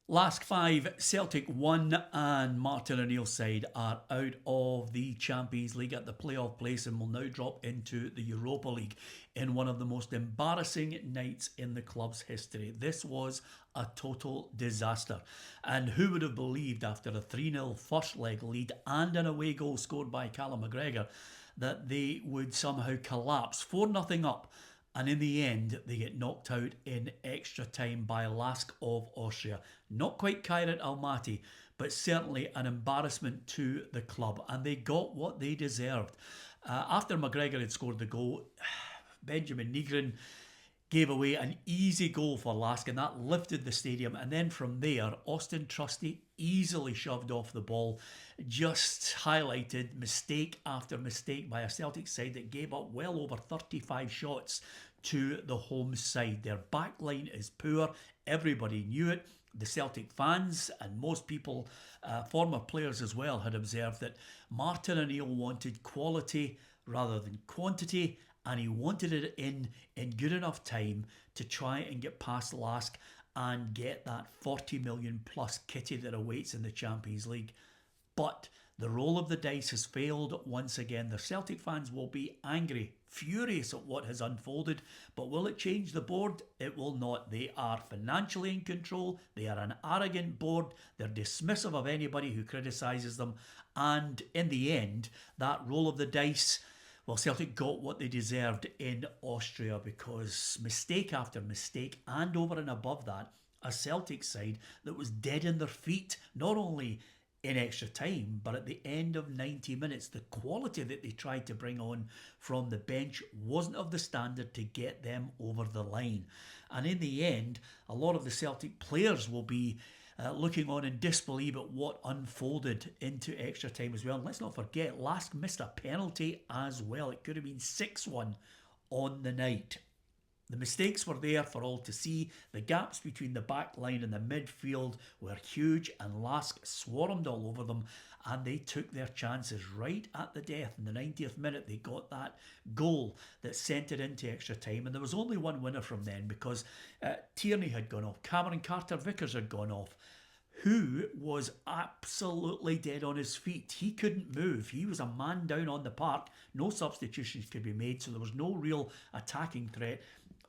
Lask 5, Celtic 1, and Martin O'Neill's side are out of the Champions League at the playoff place and will now drop into the Europa League in one of the most embarrassing nights in the club's history. This was a total disaster. And who would have believed after a 3-0 first leg lead and an away goal scored by Callum McGregor that they would somehow collapse 4-0 up, and in the end they get knocked out in extra time by Lask of Austria. Not quite Kieran Almaty, but certainly an embarrassment to the club, and they got what they deserved. After McGregor had scored the goal, Benjamin Nygren gave away an easy goal for Lask, and that lifted the stadium. And then from there, Auston Trusty easily shoved off the ball, just highlighted mistake after mistake by a Celtic side that gave up well over 35 shots to the home side. Their back line is poor. Everybody knew it. The Celtic fans and most people, former players as well, had observed that Martin O'Neill wanted quality rather than quantity, and he wanted it in good enough time to try and get past Lask and get that 40 million plus kitty that awaits in the Champions League. But the roll of the dice has failed once again. The Celtic fans will be angry, furious at what has unfolded, but will it change the board? It will not. They are financially in control. They are an arrogant board. They're dismissive of anybody who criticises them. And in the end, that roll of the dice, well, Celtic got what they deserved in Austria, because mistake after mistake, and over and above that, a Celtic side that was dead in their feet, not only in extra time, but at the end of 90 minutes. The quality that they tried to bring on from the bench wasn't of the standard to get them over the line. And in the end, a lot of the Celtic players will be looking on in disbelief at what unfolded into extra time as well. And let's not forget, Lask missed a penalty as well. It could have been 6-1 on the night. The mistakes were there for all to see. The gaps between the back line and the midfield were huge, and Lask swarmed all over them, and they took their chances right at the death. In the 90th minute, they got that goal that sent it into extra time, and there was only one winner from then, because Tierney had gone off. Carter-Vickers had gone off, who was absolutely dead on his feet. He couldn't move. He was a man down on the park. No substitutions could be made, so there was no real attacking threat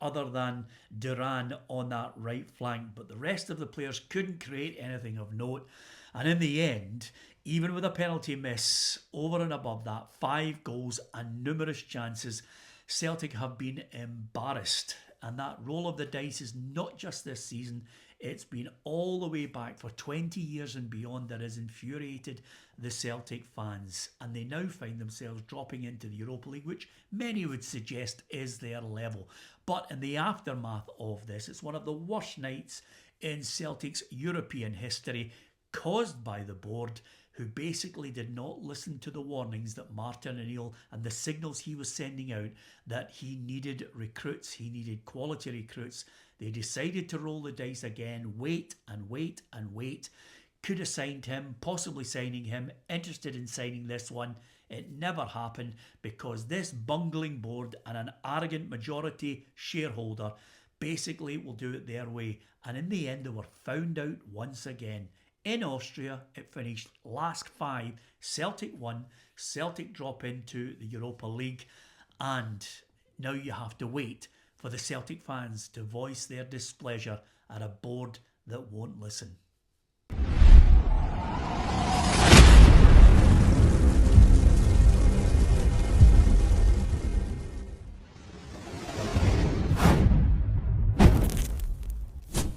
other than Duran on that right flank. But the rest of the players couldn't create anything of note. And in the end, even with a penalty miss, over and above that, 5 goals and numerous chances, Celtic have been embarrassed. And that roll of the dice is not just this season, it's been all the way back for 20 years and beyond that has infuriated the Celtic fans. And they now find themselves dropping into the Europa League, which many would suggest is their level. But in the aftermath of this, it's one of the worst nights in Celtic's European history, caused by the board, who basically did not listen to the warnings that Martin O'Neill and the signals he was sending out that he needed recruits, he needed quality recruits. They decided to roll the dice again, wait and wait and wait. Could have signed him, possibly signing him, interested in signing this one. It never happened, because this bungling board and an arrogant majority shareholder basically will do it their way. And in the end, they were found out once again. In Austria, it finished Lask 5, Celtic 1, Celtic drop into the Europa League, and now you have to wait for the Celtic fans to voice their displeasure at a board that won't listen.